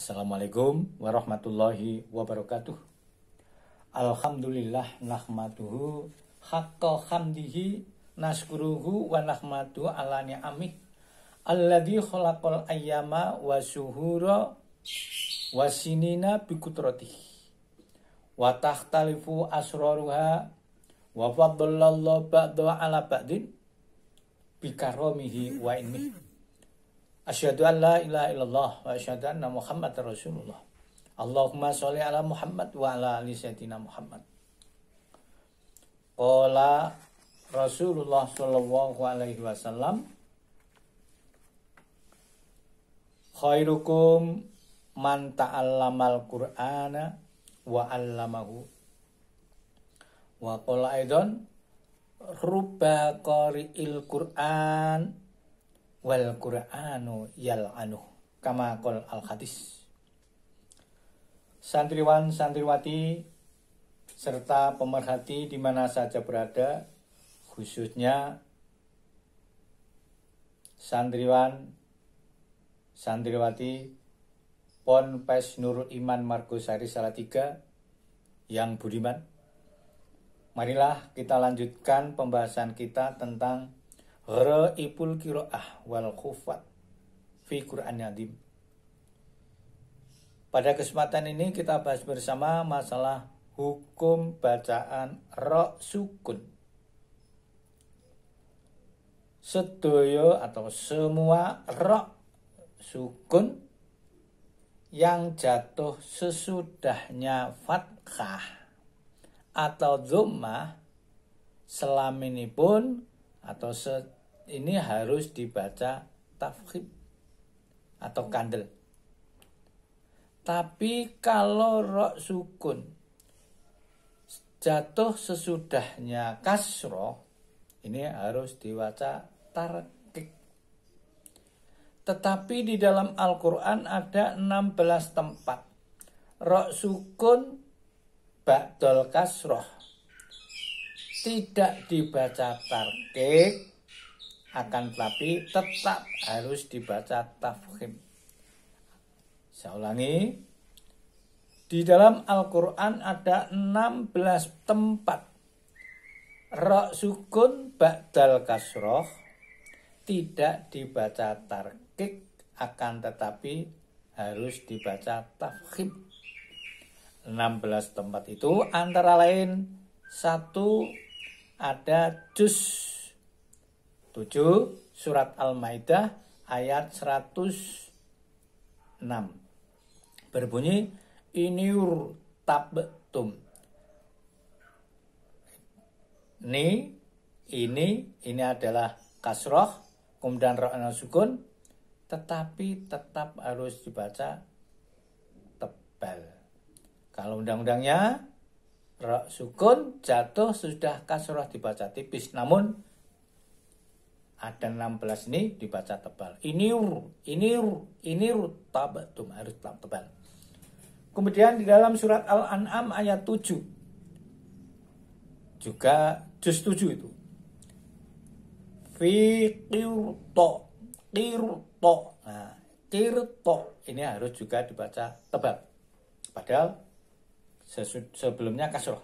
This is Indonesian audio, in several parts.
Assalamualaikum warahmatullahi wabarakatuh. Alhamdulillah nahmaduhu haqqa hamdihi naskuruhu wa nahmadu ala ni'amih alladzi khalaqal ayyama wa syuhura wa sinina bi qudratihi wa takhtalifu asraruha wa fadlallahu ba'da ala ba'din bi karamihi wa ilmihi. Asyhadu an la ilaha illallah wa asyhadu anna Muhammadar Rasulullah. Allahumma sholli ala Muhammad wa ala ali sayyidina Muhammad. Qala Rasulullah sallallahu alaihi wasallam, khairukum man ta'allamal Qur'ana wa 'allamahu. Wa qala aidan rubba qari'il Qur'an wal Qur'anu yal'anu kama qol al hadis. Santriwan santriwati serta pemerhati di mana saja berada, khususnya santriwan santriwati Ponpes Nurul Iman Margosari Salatiga yang budiman. Marilah kita lanjutkan pembahasan kita tentang Ghara'ibul qiraah wal khufat fi Qur'anil Azim. Pada kesempatan ini kita bahas bersama masalah hukum bacaan ra sukun. Sedaya atau semua ra sukun yang jatuh sesudahnya fathah atau dhammah selaminipun atau ini harus dibaca tafkhim atau kandel. Tapi kalau ra sukun jatuh sesudahnya kasroh, ini harus dibaca tarqiq. Tetapi di dalam Al-Quran ada 16 tempat ra sukun ba'dal kasroh tidak dibaca tarqiq, akan tetapi tetap harus dibaca tafkhim. Saya ulangi, di dalam Al-Quran ada 16 tempat ra sukun ba'dal kasroh tidak dibaca tarqiq, akan tetapi harus dibaca tafkhim. 16 tempat itu antara lain: 1. Ada juz 7 surat Al-Maidah ayat 106. Berbunyi iniur tabtum. Ini adalah kasroh, kemudian ra sukun, tetapi tetap harus dibaca tebal. Kalau undang-undangnya ra sukun jatuh sudah kasroh dibaca tipis, namun ada 16 ini dibaca tebal. Iniur tabatum, harus tebal. Kemudian di dalam surat Al-An'am ayat 7 juga juz 7 itu fi qirto. Nah, qirto ini harus juga dibaca tebal, padahal sebelumnya kasroh.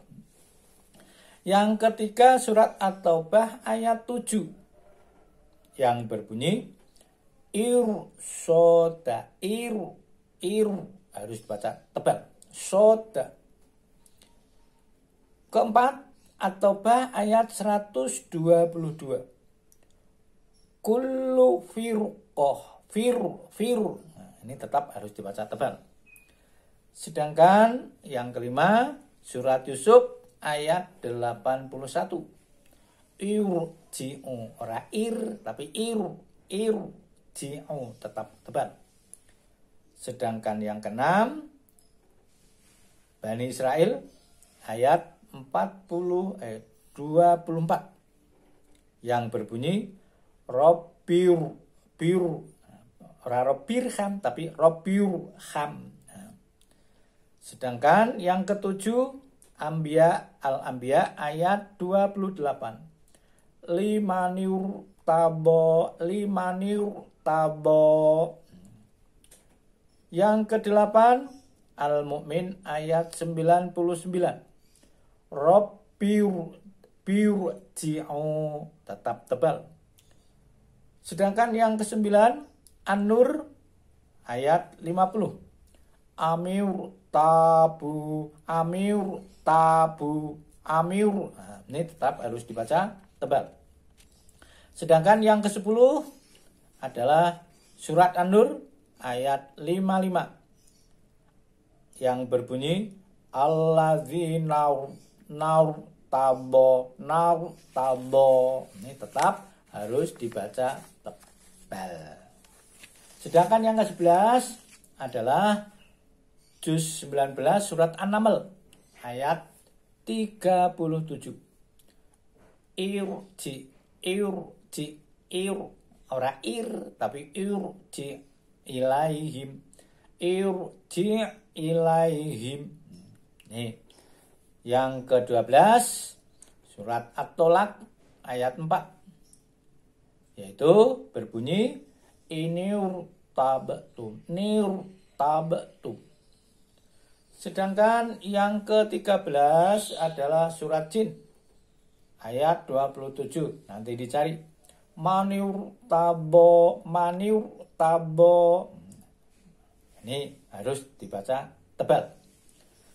Yang ketiga surat At-Taubah ayat 7 yang berbunyi irsoda, harus dibaca tebal, soda. Keempat At-Taubah ayat 122 kullu firqoh, nah, ini tetap harus dibaca tebal. Sedangkan yang kelima surat Yusuf ayat 81 irji'u, ora tapi irji'u, tetap tebal. Sedangkan yang keenam Bani Israel ayat 24 yang berbunyi ora robbirham tapi robbirham. Sedangkan yang ketujuh Al-Anbiya ayat 28 limaniur tabo. Yang kedelapan, Al-Mu'min ayat 99. Rabbiurji'u, tetap tebal. Sedangkan yang kesembilan, An-Nur ayat 50. Amir tabu. Nah, ini tetap harus dibaca tebal. Sedangkan yang ke-10 adalah surat An-Nur ayat 55 yang berbunyi alladzina tabo. Ini tetap harus dibaca tebal. Sedangkan yang ke-11 adalah juz 19 surat An-Naml ayat 37. Irji ora ir tapi irji ilaihim. Nih. Yang ke-12 surat At-Tolak ayat 4 yaitu berbunyi nirtabtum. Sedangkan yang ke-13 adalah surat Jin ayat 27. Nanti dicari. Maniur tabo. Ini harus dibaca tebal.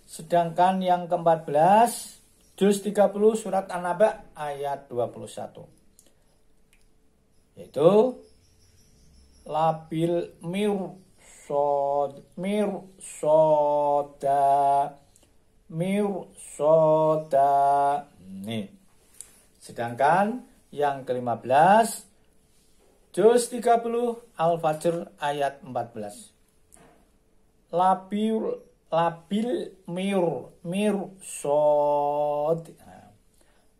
Sedangkan yang ke-14 juz 30 surat An-Naba ayat 21. Yaitu labil mirsoda. Nih. Sedangkan yang ke-15 juz 30 Al-Fajr ayat 14. Labil mirsod.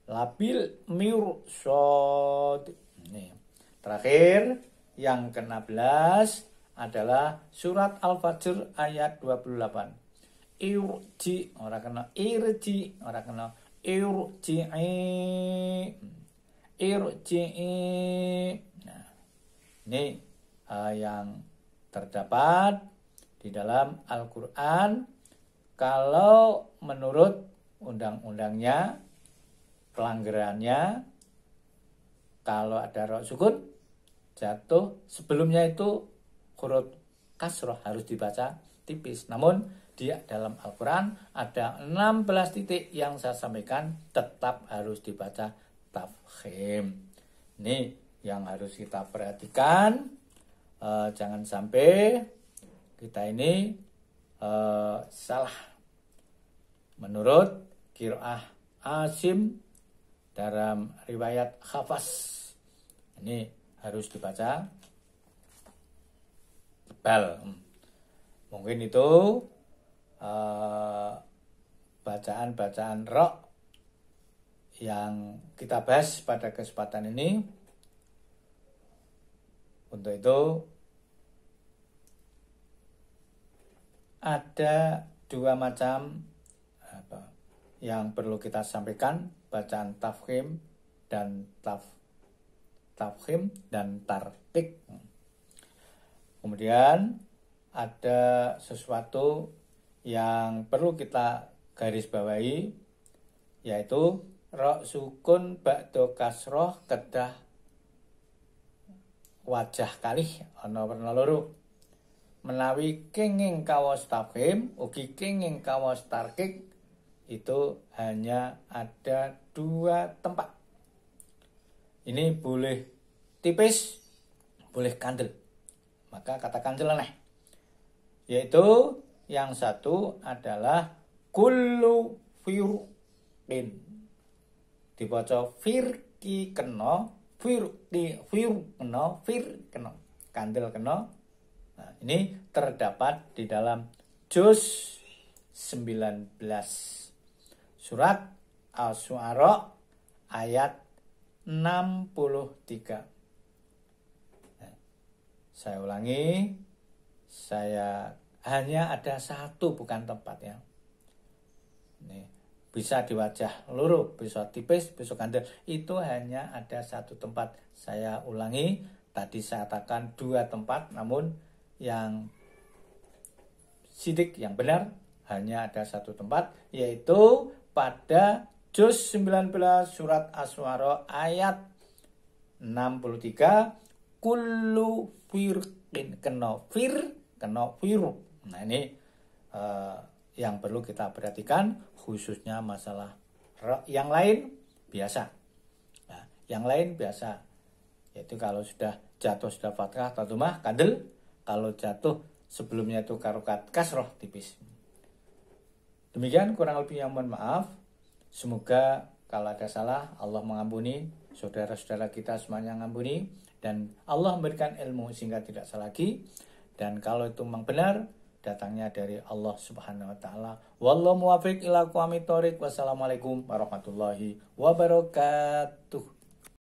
Labil mirsod. Nih. Terakhir yang ke-16 adalah surat Al-Fajr ayat 28. Irji, ora kena irji, ora kena irji'i. Nah, ini yang terdapat di dalam Al-Quran. Kalau menurut undang-undangnya, pelanggarannya, kalau ada ra sukun jatuh, sebelumnya itu huruf kasroh harus dibaca tipis. Namun di dalam Al-Quran ada 16 titik yang saya sampaikan tetap harus dibaca tafkhim. Ini yang harus kita perhatikan. Jangan sampai kita ini salah. Menurut qiraah Asim dalam riwayat Hafs, ini harus dibaca tebal. Mungkin itu bacaan-bacaan ra yang kita bahas pada kesempatan ini. Untuk itu ada dua macam yang perlu kita sampaikan, bacaan tafkhim dan tafkhim dan tarqiq. Kemudian ada sesuatu yang perlu kita garis bawahi, yaitu ra sukun ba'da kasroh kedah wajah kalih ana werna loro. Menawi kenging kawas tafkhim ugi kenging kawas tarqiq itu hanya ada dua tempat. Ini boleh tipis, boleh kandel. Maka katakan celeneh. Yaitu yang satu adalah kullu firqin. Dibaca firqi kena, fir kena, kandel kena. Nah, ini terdapat di dalam juz 19 surat Asy-Syu'ara ayat 63. Nah, saya ulangi, saya hanya ada satu, bukan tempatnya. Nih, bisa di wajah loro, bisa tipis, bisa kandel. Itu hanya ada satu tempat. Saya ulangi, tadi saya katakan dua tempat, namun yang sidik yang benar hanya ada satu tempat, yaitu pada juz 19 surat Asy-Syu'ara ayat 63, kullu firqin kena firu. Nah ini yang perlu kita perhatikan, khususnya masalah yang lain biasa. Nah, yang lain biasa, yaitu kalau sudah jatuh sudah fathah atau dhammah kadel, kalau jatuh sebelumnya itu karokat kasroh tipis. Demikian kurang lebih yang mohon maaf. Semoga kalau ada salah Allah mengampuni, saudara-saudara kita semuanya mengampuni, dan Allah memberikan ilmu sehingga tidak salah lagi. Dan kalau itu memang benar, datangnya dari Allah Subhanahu wa taala. Wallahu muwaffiq ila aqwamit thoriq. Wassalamualaikum warahmatullahi wabarakatuh.